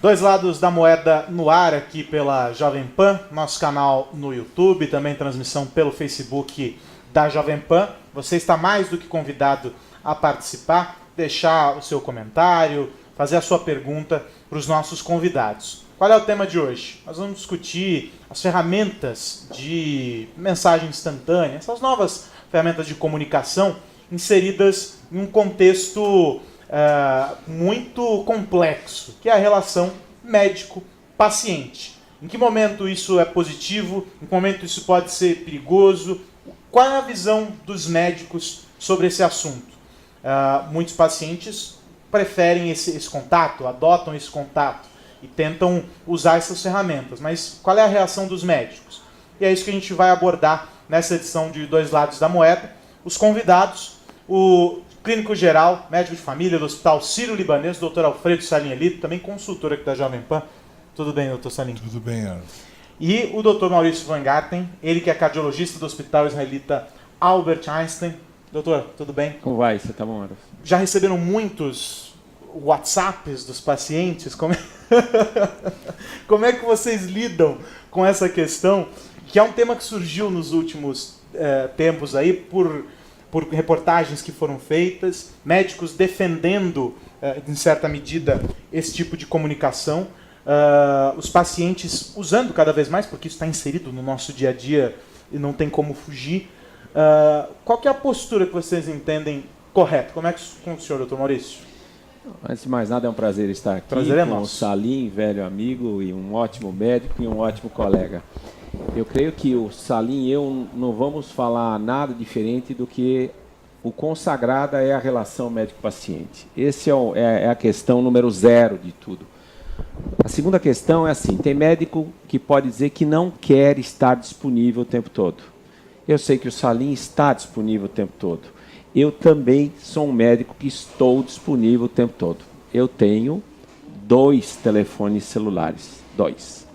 Dois lados da moeda no ar aqui pela Jovem Pan, nosso canal no YouTube, também transmissão pelo Facebook da Jovem Pan. Você está mais do que convidado a participar, deixar o seu comentário, fazer a sua pergunta para os nossos convidados. Qual é o tema de hoje? Nós vamos discutir as ferramentas de mensagem instantânea, essas novas ferramentas de comunicação inseridas em um contexto muito complexo, que é a relação médico-paciente. Em que momento isso é positivo? Em que momento isso pode ser perigoso? Qual é a visão dos médicos sobre esse assunto? Muitos pacientes preferem esse contato, adotam esse contato e tentam usar essas ferramentas. Mas qual é a reação dos médicos? E é isso que a gente vai abordar nessa edição de Dois Lados da Moeda. Os convidados, o clínico geral, médico de família do Hospital Sírio-Libanês, Dr. Alfredo Salim Elito, também consultor aqui da Jovem Pan. Tudo bem, Dr. Salim? Tudo bem, Arthur. E o Dr. Maurício Van Garten, ele que é cardiologista do Hospital Israelita Albert Einstein. Doutor, tudo bem? Como vai? Você tá bom, Arthur? Já receberam muitos WhatsApps dos pacientes? Como é que vocês lidam com essa questão, que é um tema que surgiu nos últimos tempos aí por reportagens que foram feitas, médicos defendendo, em certa medida, esse tipo de comunicação, os pacientes usando cada vez mais, porque isso está inserido no nosso dia a dia e não tem como fugir. Qual que é a postura que vocês entendem correta? Como é que com o senhor, doutor Maurício? Antes de mais nada, é um prazer estar aqui prazer com o Salim, velho amigo e um ótimo médico e um ótimo colega. Eu creio que o Salim e eu não vamos falar nada diferente do que o consagrada é a relação médico-paciente. Esse é a questão número 0 de tudo. A segunda questão é assim, tem médico que pode dizer que não quer estar disponível o tempo todo. Eu sei que o Salim está disponível o tempo todo. Eu também sou um médico que estou disponível o tempo todo. Eu tenho 2 telefones celulares, 2.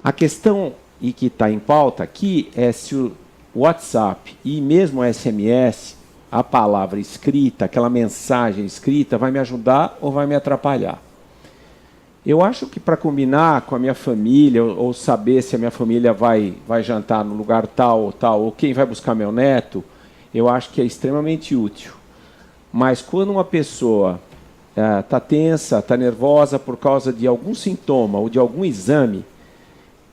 A questão e que está em pauta aqui é se o WhatsApp e mesmo o SMS, a palavra escrita, aquela mensagem escrita, vai me ajudar ou vai me atrapalhar. Eu acho que para combinar com a minha família, ou saber se a minha família vai jantar no lugar tal ou tal, ou quem vai buscar meu neto, eu acho que é extremamente útil. Mas quando uma pessoa está tensa, está nervosa por causa de algum sintoma ou de algum exame,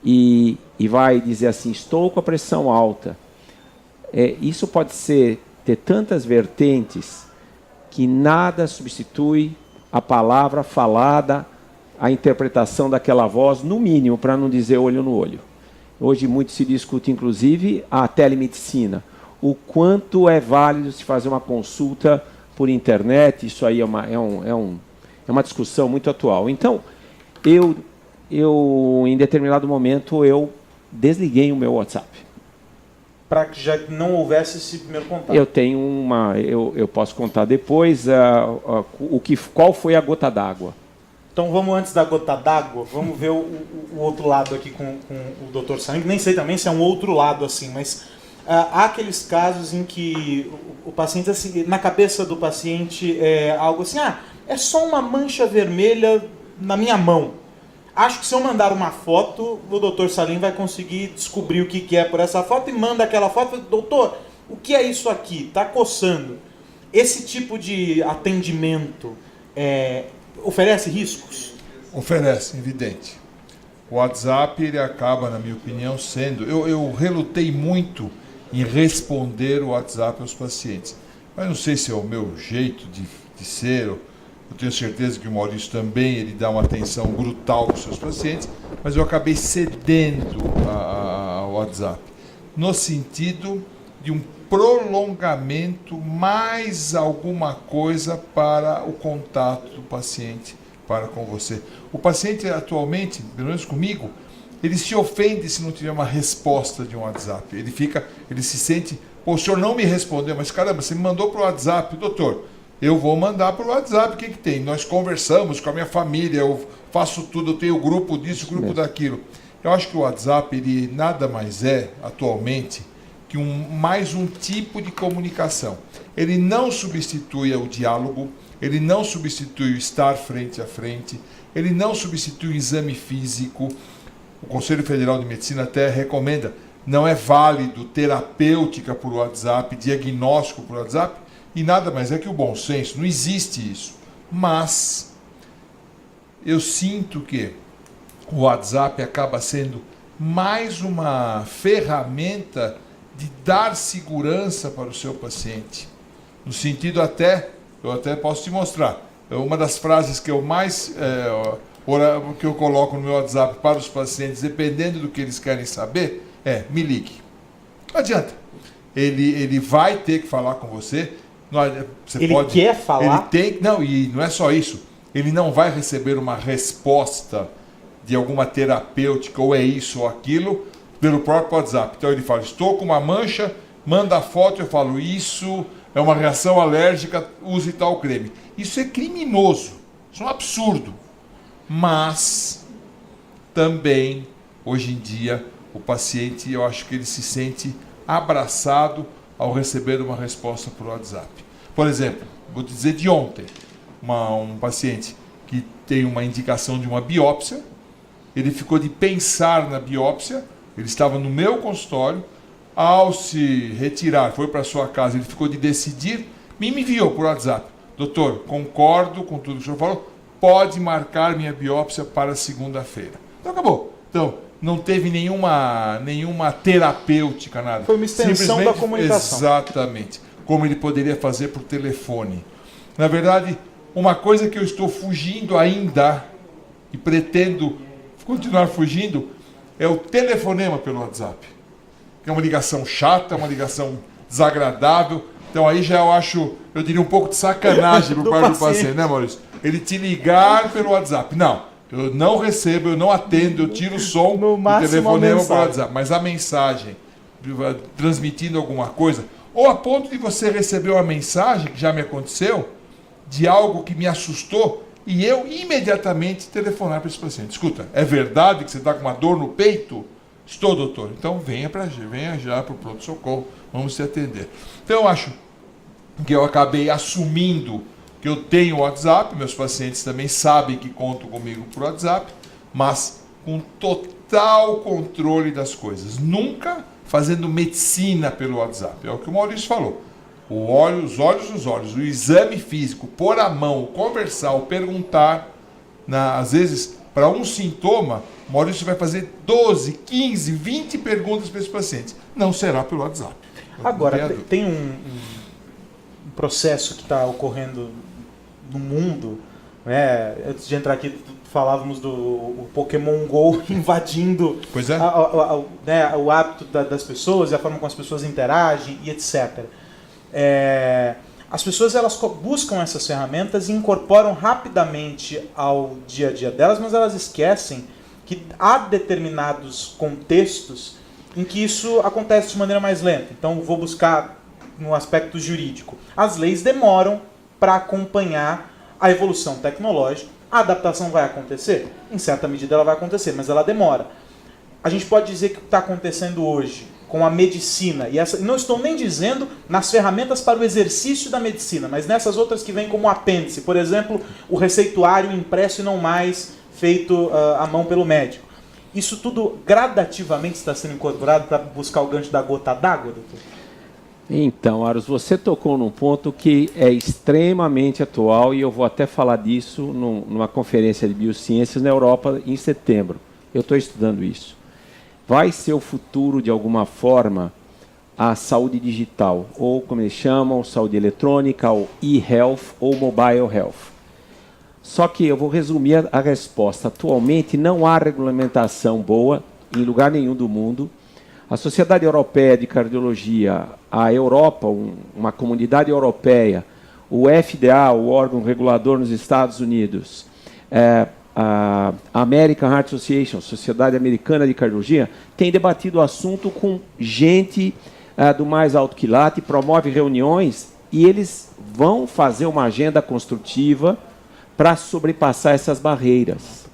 e vai dizer assim, estou com a pressão alta, isso pode ter tantas vertentes que nada substitui a palavra falada, a interpretação daquela voz, no mínimo, para não dizer olho no olho. Hoje muito se discute, inclusive, a telemedicina. O quanto é válido se fazer uma consulta por internet, isso aí é uma discussão muito atual. Então, eu em determinado momento, eu desliguei o meu WhatsApp. Para que já não houvesse esse primeiro contato. Eu tenho eu posso contar depois qual foi a gota d'água. Então vamos, antes da gota d'água, vamos ver o outro lado aqui com o Dr. Salim, que nem sei também se é um outro lado assim, mas há aqueles casos em que o paciente, assim, na cabeça do paciente é algo assim, é só uma mancha vermelha na minha mão. Acho que se eu mandar uma foto, o Dr. Salim vai conseguir descobrir o que é por essa foto e manda aquela foto. Doutor, o que é isso aqui? Está coçando. Esse tipo de atendimento oferece riscos? Oferece, evidente. O WhatsApp, ele acaba, na minha opinião, sendo... Eu relutei muito em responder o WhatsApp aos pacientes. Mas não sei se é o meu jeito de ser... Eu tenho certeza que o Maurício também, ele dá uma atenção brutal para os seus pacientes, mas eu acabei cedendo ao WhatsApp, no sentido de um prolongamento, mais alguma coisa para o contato do paciente para com você. O paciente atualmente, pelo menos comigo, ele se ofende se não tiver uma resposta de um WhatsApp. Ele se sente, o senhor não me respondeu, mas caramba, você me mandou para o WhatsApp, doutor. Eu vou mandar para o WhatsApp, o que tem? Nós conversamos com a minha família, eu faço tudo, eu tenho grupo disso, grupo daquilo. Eu acho que o WhatsApp, ele nada mais é, atualmente, que mais um tipo de comunicação. Ele não substitui o diálogo, ele não substitui o estar frente a frente, ele não substitui o exame físico. O Conselho Federal de Medicina até recomenda, não é válido terapêutica por WhatsApp, diagnóstico por WhatsApp, e nada mais é que o bom senso, não existe isso. Mas eu sinto que o WhatsApp acaba sendo mais uma ferramenta de dar segurança para o seu paciente. No sentido eu até posso te mostrar, uma das frases que eu mais que eu coloco no meu WhatsApp para os pacientes, dependendo do que eles querem saber, me ligue. Não adianta. Ele vai ter que falar com você. Ele quer falar? E não é só isso. Ele não vai receber uma resposta de alguma terapêutica, ou é isso ou aquilo, pelo próprio WhatsApp. Então ele fala, estou com uma mancha, manda a foto, eu falo, isso é uma reação alérgica, use tal creme. Isso é criminoso, isso é um absurdo. Mas também, hoje em dia, o paciente, eu acho que ele se sente abraçado ao receber uma resposta por WhatsApp. Por exemplo, vou dizer de ontem, um paciente que tem uma indicação de uma biópsia, ele ficou de pensar na biópsia, ele estava no meu consultório, ao se retirar, foi para sua casa, ele ficou de decidir, me enviou por WhatsApp, doutor, concordo com tudo que o senhor falou, pode marcar minha biópsia para segunda-feira. Então acabou. Então, não teve nenhuma terapêutica, nada. Foi uma extensão da comunicação. Exatamente. Como ele poderia fazer por telefone. Na verdade, uma coisa que eu estou fugindo ainda, e pretendo continuar fugindo, é o telefonema pelo WhatsApp. Que é uma ligação chata, uma ligação desagradável. Então aí já eu diria um pouco de sacanagem por parte do paciente, né, Maurício? Ele te ligar pelo WhatsApp. Não, eu não recebo, eu não atendo, eu tiro o som do telefonema pelo WhatsApp. Mas a mensagem, transmitindo alguma coisa, ou a ponto de você receber uma mensagem, que já me aconteceu, de algo que me assustou, e eu imediatamente telefonar para esse paciente. Escuta, é verdade que você está com uma dor no peito? Estou, doutor. Então venha já para o pronto-socorro, vamos te atender. Então eu acho que eu acabei assumindo que eu tenho WhatsApp, meus pacientes também sabem que contam comigo por WhatsApp, mas com total controle das coisas. Nunca fazendo medicina pelo WhatsApp. É o que o Maurício falou. Os olhos nos olhos, o exame físico, pôr a mão, conversar, perguntar, às vezes, para um sintoma, o Maurício vai fazer 12, 15, 20 perguntas para esse paciente. Não será pelo WhatsApp. Agora, tem um processo que está ocorrendo no mundo, né? Antes de entrar aqui, falávamos do Pokémon GO invadindo o hábito das pessoas e a forma como as pessoas interagem e etc. As pessoas elas buscam essas ferramentas e incorporam rapidamente ao dia a dia delas, mas elas esquecem que há determinados contextos em que isso acontece de maneira mais lenta. Então, vou buscar no aspecto jurídico. As leis demoram para acompanhar a evolução tecnológica. A adaptação vai acontecer? Em certa medida ela vai acontecer, mas ela demora. A gente pode dizer que o que está acontecendo hoje com a medicina, não estou nem dizendo nas ferramentas para o exercício da medicina, mas nessas outras que vêm como apêndice, por exemplo, o receituário impresso e não mais feito à mão pelo médico. Isso tudo gradativamente está sendo incorporado para buscar o gancho da gota d'água, doutor? Então, Aros, você tocou num ponto que é extremamente atual e eu vou até falar disso numa conferência de biociências na Europa em setembro. Eu estou estudando isso. Vai ser o futuro, de alguma forma, a saúde digital, ou como eles chamam, saúde eletrônica, ou e-health, ou mobile health. Só que eu vou resumir a resposta. Atualmente não há regulamentação boa em lugar nenhum do mundo. A Sociedade Europeia de Cardiologia, a Europa, uma comunidade europeia, o FDA, o órgão regulador nos Estados Unidos, a American Heart Association, Sociedade Americana de Cardiologia, tem debatido o assunto com gente do mais alto quilate, promove reuniões e eles vão fazer uma agenda construtiva para sobrepassar essas barreiras.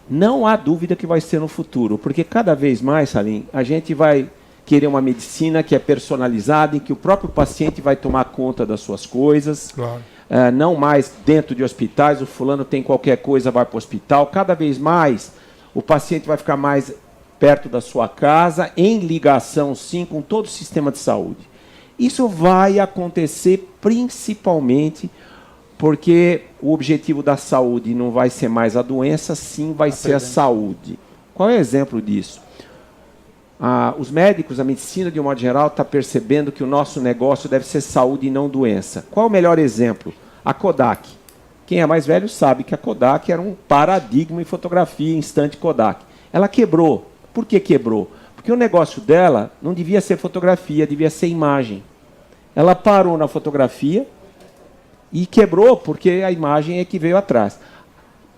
Não há dúvida que vai ser no futuro, porque cada vez mais, Salim, a gente vai querer uma medicina que é personalizada, em que o próprio paciente vai tomar conta das suas coisas. Claro. Não mais dentro de hospitais, o fulano tem qualquer coisa, vai para o hospital. Cada vez mais o paciente vai ficar mais perto da sua casa, em ligação, sim, com todo o sistema de saúde. Isso vai acontecer principalmente porque o objetivo da saúde não vai ser mais a doença, sim, vai ser a saúde. Qual é o exemplo disso? Os médicos, a medicina, de um modo geral, está percebendo que o nosso negócio deve ser saúde e não doença. Qual é o melhor exemplo? A Kodak. Quem é mais velho sabe que a Kodak era um paradigma em fotografia, instante Kodak. Ela quebrou. Por que quebrou? Porque o negócio dela não devia ser fotografia, devia ser imagem. Ela parou na fotografia e quebrou porque a imagem é que veio atrás.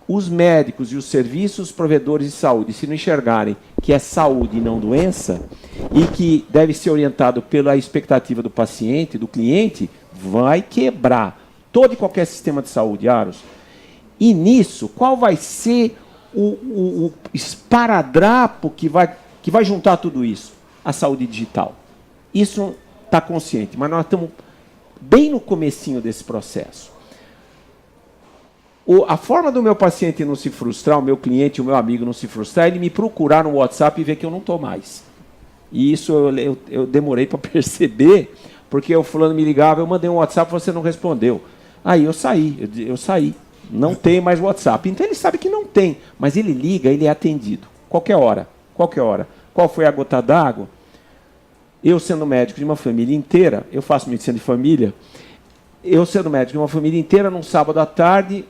Os médicos e os serviços provedores de saúde, se não enxergarem que é saúde e não doença, e que deve ser orientado pela expectativa do paciente, do cliente, vai quebrar todo e qualquer sistema de saúde, Aros. E nisso, qual vai ser o esparadrapo que vai juntar tudo isso? A saúde digital. Isso está consciente, mas nós estamos bem no comecinho desse processo. A forma do meu paciente não se frustrar, o meu cliente, o meu amigo não se frustrar, é ele me procurar no WhatsApp e ver que eu não estou mais. E isso eu demorei para perceber, porque o fulano me ligava, eu mandei um WhatsApp e você não respondeu. Aí eu saí. Não tem mais WhatsApp. Então ele sabe que não tem, mas ele liga, ele é atendido. Qualquer hora. Qual foi a gota d'água? Eu sendo médico de uma família inteira, eu faço medicina de família, eu sendo médico de uma família inteira, num sábado à tarde,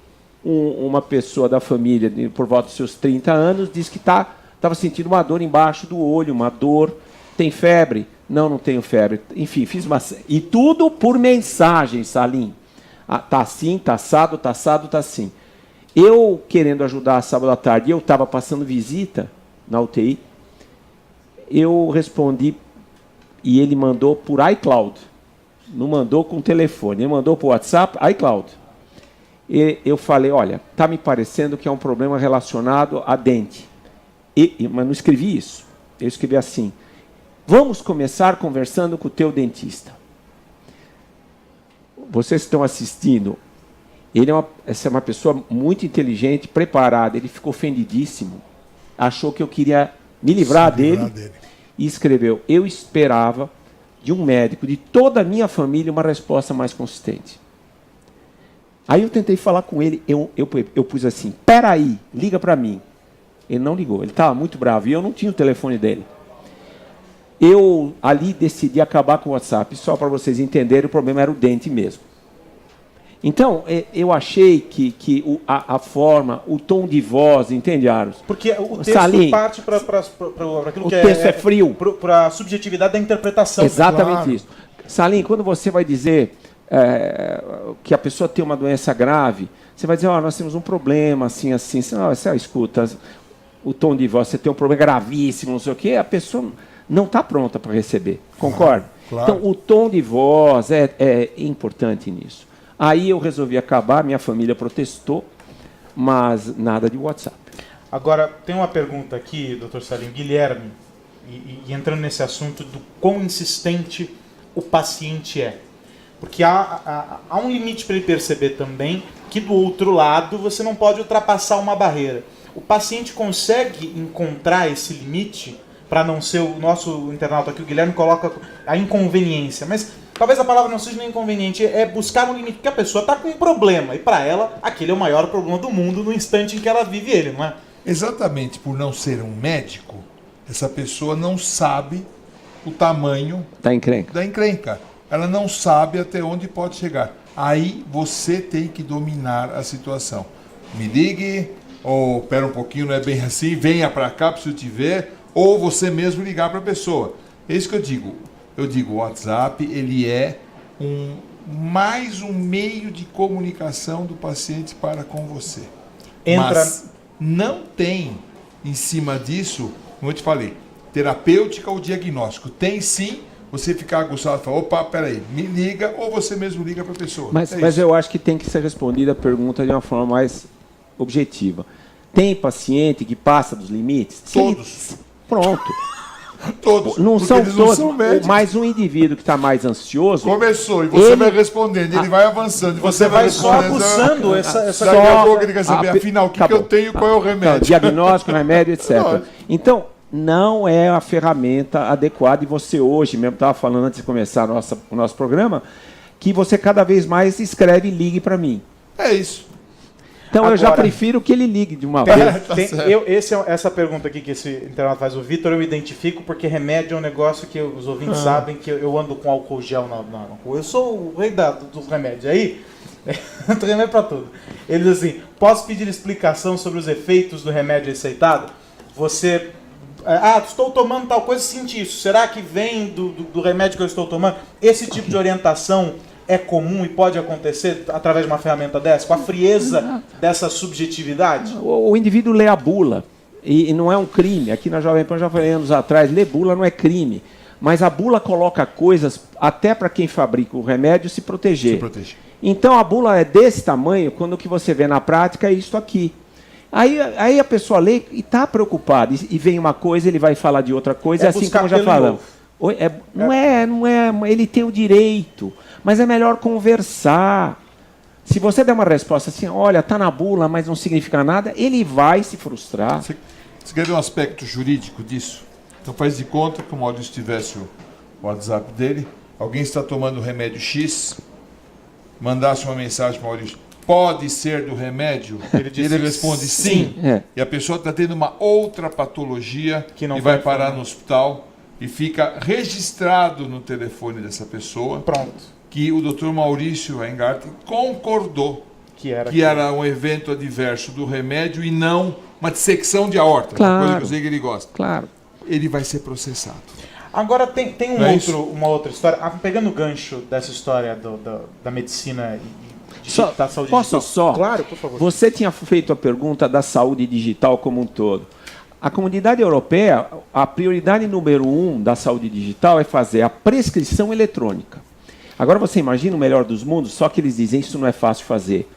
uma pessoa da família, por volta dos seus 30 anos, disse que estava sentindo uma dor embaixo do olho, uma dor. Tem febre? Não tenho febre. Enfim, fiz uma... E tudo por mensagem, Salim. Tá assim, tá assado, tá assim. Eu, querendo ajudar sábado à tarde, eu estava passando visita na UTI, eu respondi e ele mandou por iCloud. Não mandou com telefone, ele mandou por WhatsApp, iCloud. E eu falei, olha, está me parecendo que é um problema relacionado a dente. Mas não escrevi isso. Eu escrevi assim, vamos começar conversando com o teu dentista. Vocês estão assistindo, essa é uma pessoa muito inteligente, preparada, ele ficou ofendidíssimo, achou que eu queria me livrar dele e escreveu, eu esperava de um médico, de toda a minha família, uma resposta mais consistente. Aí eu tentei falar com ele, eu pus assim, peraí, liga para mim. Ele não ligou, ele estava muito bravo e eu não tinha o telefone dele. Eu ali decidi acabar com o WhatsApp, só para vocês entenderem, o problema era o dente mesmo. Então, eu achei que a forma, o tom de voz, entende, Aros? Porque o texto Salim, parte para aquilo que o texto é frio. Para a subjetividade da interpretação. Exatamente Claro. isso. Salim, quando você vai dizer que a pessoa tem uma doença grave, você vai dizer, nós temos um problema, assim. Você escuta o tom de voz, você tem um problema gravíssimo, não sei o quê, a pessoa não está pronta para receber. Concorda? Claro. Então, o tom de voz é importante nisso. Aí eu resolvi acabar, minha família protestou, mas nada de WhatsApp. Agora, tem uma pergunta aqui, Dr. Salim, Guilherme, e entrando nesse assunto do quão insistente o paciente é. Porque há um limite para ele perceber também que do outro lado você não pode ultrapassar uma barreira. O paciente consegue encontrar esse limite, para não ser o nosso internauta aqui, o Guilherme coloca a inconveniência, mas talvez a palavra não seja nem inconveniente, é buscar um limite, porque a pessoa está com um problema, e para ela, aquele é o maior problema do mundo no instante em que ela vive ele, não é? Exatamente por não ser um médico, essa pessoa não sabe o tamanho Tá encrenca? da encrenca. Ela não sabe até onde pode chegar. Aí você tem que dominar a situação. Me ligue, ou pera um pouquinho, não é bem assim, venha para cá, preciso te ver, ou você mesmo ligar para a pessoa. É isso que eu digo. Eu digo, o WhatsApp, ele é mais um meio de comunicação do paciente para com você. Mas não tem, em cima disso, como eu te falei, terapêutica ou diagnóstico. Tem sim, você ficar aguçado e falar, opa, peraí, me liga, ou você mesmo liga para a pessoa. Mas eu acho que tem que ser respondida a pergunta de uma forma mais objetiva. Tem paciente que passa dos limites? Todos. Pronto. Todos. Não porque são eles não todos, são médicos. mas um indivíduo que está mais ansioso... Começou, e você vai respondendo, ele vai avançando. E Você vai só respondendo, abusando essa Daqui a pouco ele quer saber, afinal, o que acabou. eu tenho, qual é o remédio. Diagnóstico, remédio, etc. Lógico. Então, não é a ferramenta adequada, e você hoje mesmo estava falando antes de começar o nosso programa, que você cada vez mais escreve e ligue para mim. É isso. Então eu já Agora- prefiro que ele ligue de uma Pera, vez. essa pergunta aqui que esse internauta faz, o Vitor, eu identifico porque remédio é um negócio que os ouvintes sabem que eu ando com álcool gel na rua. Eu sou o rei dos remédios. Aí, tem remédio pra tudo. Ele diz assim, posso pedir explicação sobre os efeitos do remédio receitado? Você... estou tomando tal coisa, senti isso. Será que vem do remédio que eu estou tomando? Esse tipo de orientação é comum e pode acontecer através de uma ferramenta dessa, com a frieza dessa subjetividade? O indivíduo lê a bula, e não é um crime. Aqui na Jovem Pan, já falei anos atrás, ler bula não é crime. Mas a bula coloca coisas, até para quem fabrica o remédio, se proteger. Então a bula é desse tamanho, quando o que você vê na prática é isso aqui. Aí a pessoa lê e está preocupada, e vem uma coisa, ele vai falar de outra coisa, assim como já falamos. Não é, ele tem o direito, mas é melhor conversar. Se você der uma resposta assim, olha, está na bula, mas não significa nada, ele vai se frustrar. Você quer ver um aspecto jurídico disso? Então faz de conta que o Maurício tivesse o WhatsApp dele, alguém está tomando o remédio X, mandasse uma mensagem para o Maurício, pode ser do remédio? Ele responde sim. E a pessoa está tendo uma outra patologia Que não e vai foi parar informado. no hospital e fica registrado no telefone dessa pessoa Pronto. que o Dr. Maurício Engarten concordou Que era que era um evento adverso do remédio e não uma dissecção de aorta, uma coisa que eu sei que ele gosta. Claro. Ele vai ser processado. Agora tem Não é isso? uma outra história, pegando o gancho dessa história da medicina e da saúde Posso digital. só? Claro, por favor. Você tinha feito a pergunta da saúde digital como um todo. A comunidade europeia, a prioridade número 1 da saúde digital é fazer a prescrição eletrônica. Agora você imagina o melhor dos mundos, só que eles dizem isso não é fácil fazer.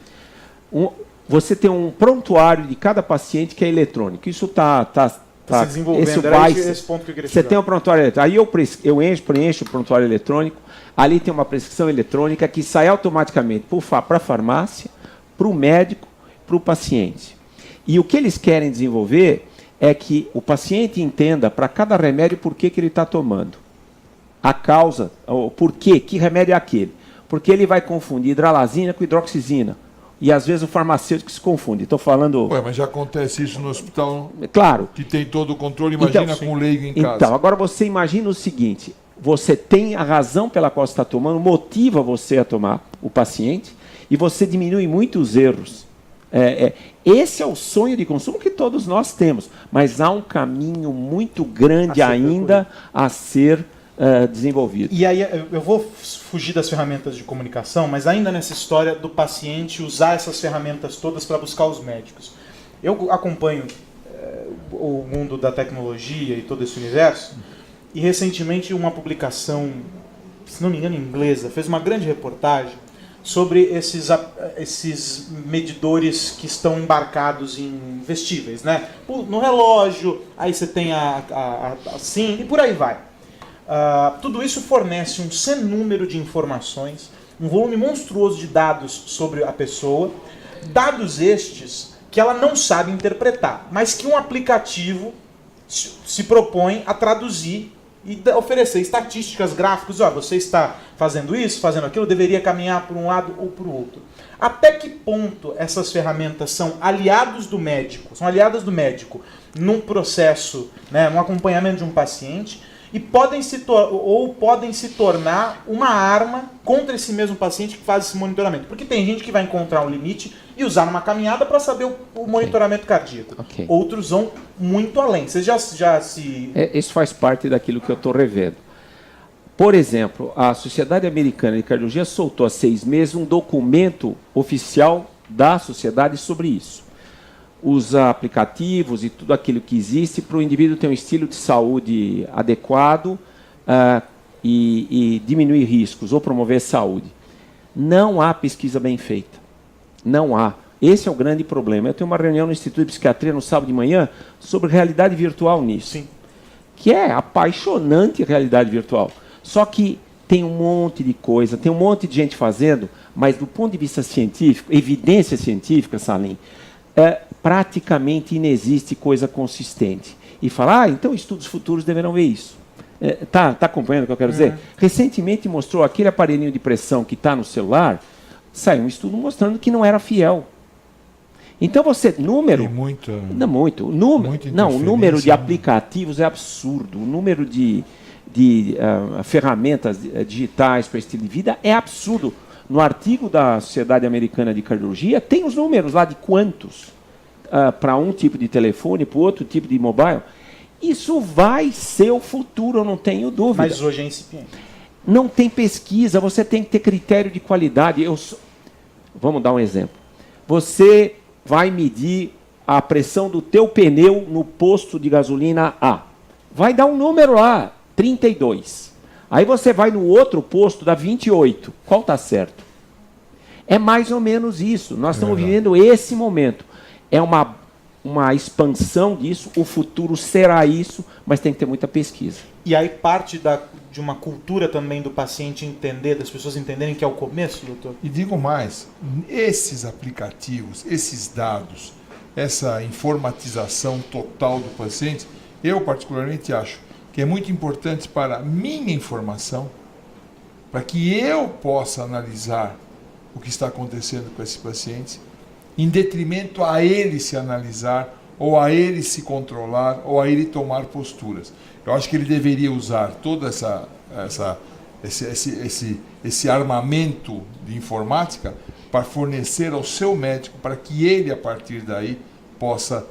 Você tem um prontuário de cada paciente que é eletrônico. Isso está se desenvolvendo. Isso Era vai esse ponto que eu queria Você chegar. tem um prontuário eletrônico. Aí eu preencho o prontuário eletrônico. Ali tem uma prescrição eletrônica que sai automaticamente para a farmácia, para o médico, para o paciente. E o que eles querem desenvolver é que o paciente entenda para cada remédio por que ele está tomando. A causa, o porquê, que remédio é aquele. Porque ele vai confundir hidralazina com hidroxizina. E às vezes o farmacêutico se confunde. Estou falando... Ué, mas já acontece isso no hospital, Claro. que tem todo o controle, imagina Então, com o leigo em casa. Então, agora você imagina o seguinte, você tem a razão pela qual você está tomando, motiva você a tomar o paciente, e você diminui muito os erros. Esse é o sonho de consumo que todos nós temos, mas há um caminho muito grande ainda a ser desenvolvido. E aí eu vou fugir das ferramentas de comunicação, mas ainda nessa história do paciente usar essas ferramentas todas para buscar os médicos. Eu acompanho o mundo da tecnologia e todo esse universo, e recentemente uma publicação, se não me engano, inglesa, fez uma grande reportagem sobre esses medidores que estão embarcados em vestíveis, né? No relógio, aí você tem assim, e por aí vai. Tudo isso fornece um sem número de informações, um volume monstruoso de dados sobre a pessoa, dados estes que ela não sabe interpretar, mas que um aplicativo se propõe a traduzir e oferecer estatísticas, gráficos, você está fazendo isso, fazendo aquilo, deveria caminhar por um lado ou por outro. Até que ponto essas ferramentas são aliadas do médico num processo, né, num acompanhamento de um paciente, e podem se tornar uma arma contra esse mesmo paciente que faz esse monitoramento. Porque tem gente que vai encontrar um limite e usar numa caminhada para saber o monitoramento cardíaco. Outros vão muito além. Você já se... Isso faz parte daquilo que eu estou revendo. Por exemplo, a Sociedade Americana de Cardiologia soltou há 6 meses um documento oficial da sociedade sobre isso. Os aplicativos e tudo aquilo que existe para o indivíduo ter um estilo de saúde adequado e diminuir riscos ou promover saúde. Não há pesquisa bem feita. Não há. Esse é o grande problema. Eu tenho uma reunião no Instituto de Psiquiatria no sábado de manhã sobre realidade virtual nisso. Sim. que é apaixonante realidade virtual. Só que tem um monte de coisa, tem um monte de gente fazendo, mas do ponto de vista científico, evidência científica, Salim, praticamente inexiste coisa consistente. E falar, então estudos futuros deverão ver isso. Tá acompanhando o que eu quero dizer? Recentemente mostrou aquele aparelhinho de pressão que está no celular, saiu um estudo mostrando que não era fiel. Então número... Tem muita... Não, muito. O número de aplicativos é absurdo. O número de ferramentas digitais para estilo de vida é absurdo. No artigo da Sociedade Americana de Cardiologia, tem os números lá de quantos para um tipo de telefone, para outro tipo de mobile. Isso vai ser o futuro, eu não tenho dúvida. Mas hoje é incipiente. Não tem pesquisa, você tem que ter critério de qualidade. Vamos dar um exemplo. Você vai medir a pressão do teu pneu no posto de gasolina A. Vai dar um número lá, 32. Aí você vai no outro posto, dá 28. Qual está certo? É mais ou menos isso. Nós estamos vivendo esse momento. É uma expansão disso, o futuro será isso, mas tem que ter muita pesquisa. E aí parte de uma cultura também do paciente entender, das pessoas entenderem que é o começo, doutor? E digo mais, esses aplicativos, esses dados, essa informatização total do paciente, eu particularmente acho que é muito importante para a minha informação, para que eu possa analisar o que está acontecendo com esse paciente, em detrimento a ele se analisar, ou a ele se controlar, ou a ele tomar posturas. Eu acho que ele deveria usar todo esse armamento de informática para fornecer ao seu médico, para que ele, a partir daí, possa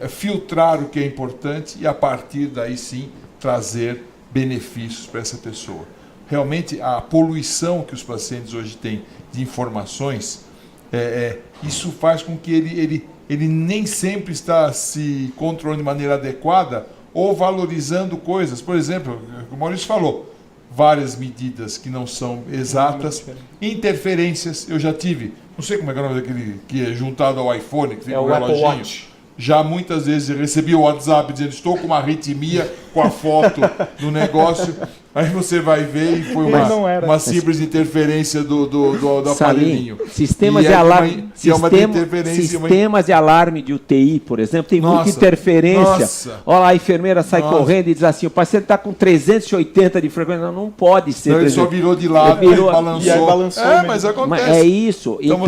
filtrar o que é importante e, a partir daí, sim, trazer benefícios para essa pessoa. Realmente, a poluição que os pacientes hoje têm de informações, isso faz com que ele nem sempre está se controlando de maneira adequada ou valorizando coisas. Por exemplo, o Maurício falou, várias medidas que não são exatas, interferências. Eu já tive, não sei como é que é o nome daquele que é juntado ao iPhone, que fica o Apple Watch. Já muitas vezes eu recebi o WhatsApp dizendo estou com uma arritmia com a foto do negócio. Aí você vai ver e foi uma simples interferência do aparelhinho. Sistemas de alarme de UTI, por exemplo, tem muita interferência. Olha lá, a enfermeira sai correndo e diz assim, o paciente está com 380 de frequência. Não pode ser. Não, ele só virou de lado e balançou. Mas acontece. Mas é isso. Então,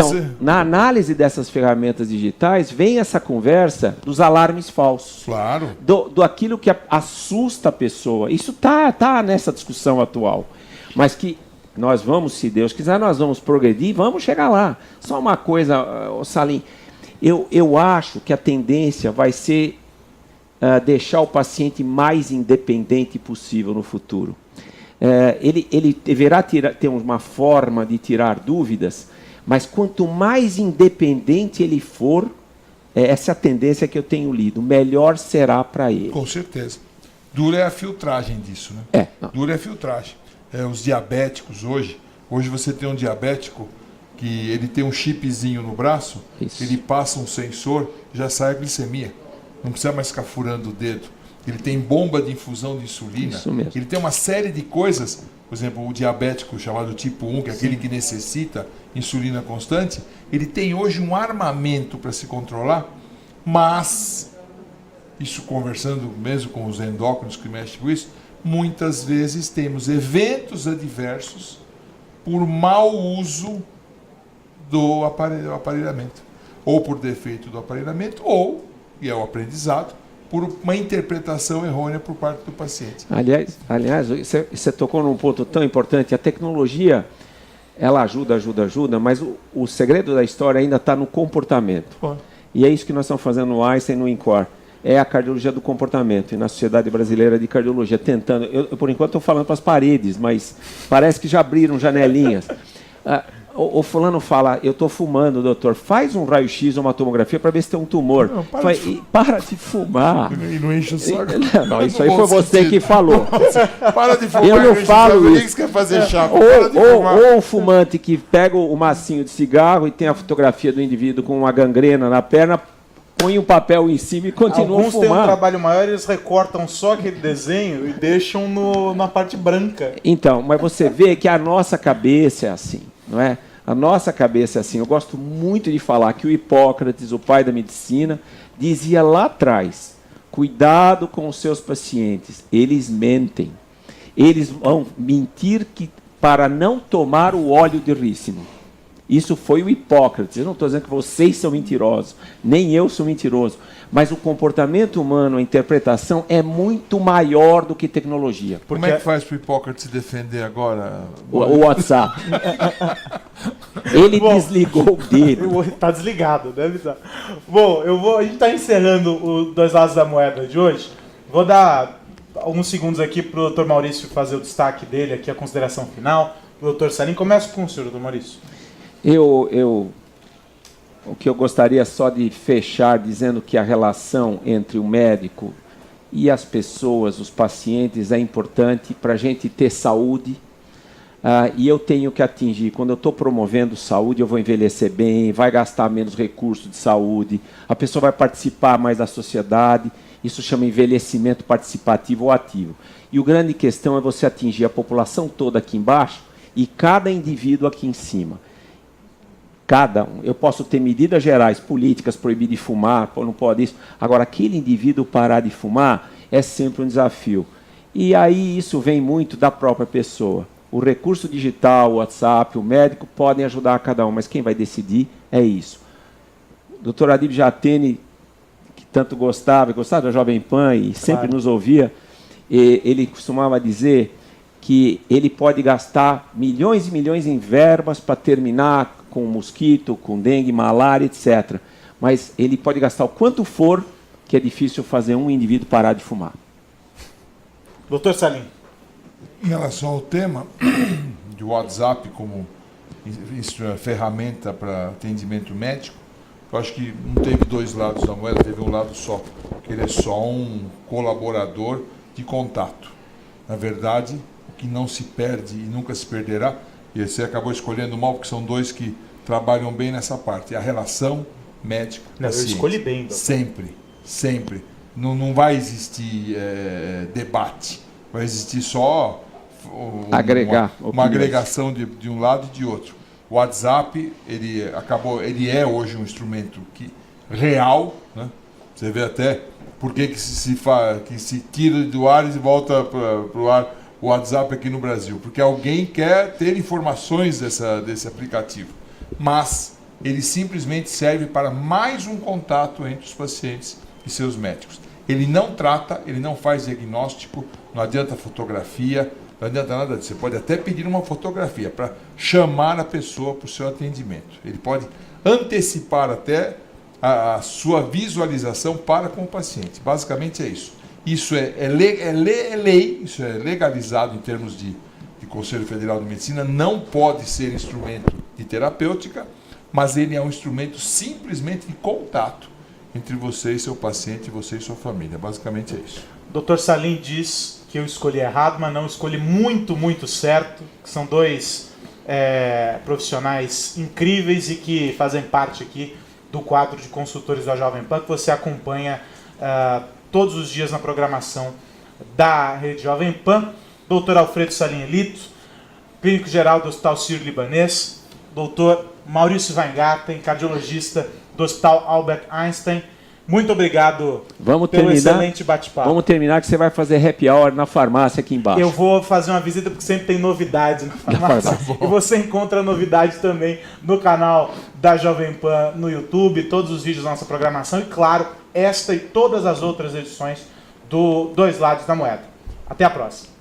na análise dessas ferramentas digitais, vem essa conversa dos alarmes falsos. Claro. Do aquilo que assusta a pessoa. Isso tá nessa discussão atual. Mas que nós vamos, se Deus quiser, nós vamos progredir, vamos chegar lá. Só uma coisa, Salim, eu acho que a tendência vai ser deixar o paciente mais independente possível no futuro. Ele deverá ter uma forma de tirar dúvidas, mas quanto mais independente ele for, essa é a tendência que eu tenho lido, melhor será para ele. Com certeza. Dura é a filtragem disso, né? Dura é a filtragem. Os diabéticos hoje você tem um diabético que ele tem um chipzinho no braço, ele passa um sensor, já sai a glicemia. Não precisa mais ficar furando o dedo. Ele tem bomba de infusão de insulina. Isso mesmo. Ele tem uma série de coisas, por exemplo, o diabético chamado tipo 1, que é aquele que necessita insulina constante, ele tem hoje um armamento para se controlar, mas, isso conversando mesmo com os endócrinos que mexem com isso, muitas vezes temos eventos adversos por mau uso do aparelhamento. Ou por defeito do aparelhamento, ou, e é o aprendizado, por uma interpretação errônea por parte do paciente. Aliás, você tocou num ponto tão importante. A tecnologia, ela ajuda, mas o segredo da história ainda está no comportamento. E é isso que nós estamos fazendo no Einstein, no INCOR. É a cardiologia do comportamento. E na Sociedade Brasileira de Cardiologia, tentando... Eu por enquanto, estou falando para as paredes, mas parece que já abriram janelinhas. O fulano fala, eu estou fumando, doutor, faz um raio-x ou uma tomografia para ver se tem um tumor. Não, para de fumar. E não enche o saco. Não, isso aí foi você que falou. Para de fumar. Eu não falo isso. O que você quer fazer chá? Ou o fumante que pega o macinho de cigarro e tem a fotografia do indivíduo com uma gangrena na perna, põem um papel em cima e continuam Alguns têm um fumando. trabalho maior, eles recortam só aquele desenho e deixam na parte branca. Então, mas você vê que a nossa cabeça é assim, não é? A nossa cabeça é assim. Eu gosto muito de falar que o Hipócrates, o pai da medicina, dizia lá atrás: cuidado com os seus pacientes, eles mentem. Eles vão mentir para não tomar o óleo de rícino. Isso foi o Hipócrates. Eu não estou dizendo que vocês são mentirosos, nem eu sou mentiroso. Mas o comportamento humano, a interpretação, é muito maior do que tecnologia. Como é que faz para o Hipócrates se defender agora? O WhatsApp. Ele desligou o dele. Tá desligado, deve estar. Bom, a gente está encerrando os dois lados da moeda de hoje. Vou dar alguns segundos aqui para o Dr. Maurício fazer o destaque dele, aqui a consideração final. O Dr. Salim, começa com o senhor, Dr. Maurício. O que eu gostaria só de fechar dizendo que a relação entre o médico e as pessoas, os pacientes, é importante para a gente ter saúde. E eu tenho que atingir, quando eu estou promovendo saúde, eu vou envelhecer bem, vai gastar menos recursos de saúde, a pessoa vai participar mais da sociedade, isso chama envelhecimento participativo ou ativo. E a grande questão é você atingir a população toda aqui embaixo e cada indivíduo aqui em cima. Cada um. Eu posso ter medidas gerais, políticas, proibir de fumar, não pode isso. Agora, aquele indivíduo parar de fumar é sempre um desafio. E aí isso vem muito da própria pessoa. O recurso digital, o WhatsApp, o médico podem ajudar cada um, mas quem vai decidir é isso. O Dr. Adib Jatene, que tanto gostava da Jovem Pan e sempre nos ouvia, ele costumava dizer que ele pode gastar milhões e milhões em verbas para terminar com mosquito, com dengue, malária, etc. Mas ele pode gastar o quanto for, que é difícil fazer um indivíduo parar de fumar. Dr. Salim. Em relação ao tema de WhatsApp como ferramenta para atendimento médico, eu acho que não teve dois lados da moeda, teve um lado só, que ele é só um colaborador de contato. Na verdade, o que não se perde e nunca se perderá, e você acabou escolhendo mal, porque são dois que trabalham bem nessa parte, é a relação médico-paciente. Eu escolhi bem. Doutor. Sempre. Não vai existir debate, vai existir só uma agregação de um lado e de outro. O WhatsApp, ele é hoje um instrumento real, né? Você vê até por que se tira do ar e volta para o ar o WhatsApp aqui no Brasil, porque alguém quer ter informações desse aplicativo, mas ele simplesmente serve para mais um contato entre os pacientes e seus médicos. Ele não trata, ele não faz diagnóstico, não adianta fotografia, não adianta nada disso. Você pode até pedir uma fotografia para chamar a pessoa para o seu atendimento. Ele pode antecipar até a sua visualização para com o paciente. Basicamente é isso. Isso é lei, isso é legalizado em termos de Conselho Federal de Medicina, não pode ser instrumento de terapêutica, mas ele é um instrumento simplesmente de contato entre você e seu paciente, você e sua família. Basicamente é isso. Dr. Salim diz que eu escolhi errado, mas não escolhi muito, muito certo, que são dois profissionais incríveis e que fazem parte aqui do quadro de consultores da Jovem Pan, que você acompanha todos os dias na programação da Rede Jovem Pan. Dr. Alfredo Salim Elito, clínico geral do Hospital Sírio-Libanês. Dr. Maurício Weingarten, cardiologista do Hospital Albert Einstein. Muito obrigado pelo excelente bate-papo. Vamos terminar que você vai fazer happy hour na farmácia aqui embaixo. Eu vou fazer uma visita porque sempre tem novidades na farmácia. E você encontra novidades também no canal da Jovem Pan no YouTube, todos os vídeos da nossa programação e, claro, esta e todas as outras edições do Dois Lados da Moeda. Até a próxima.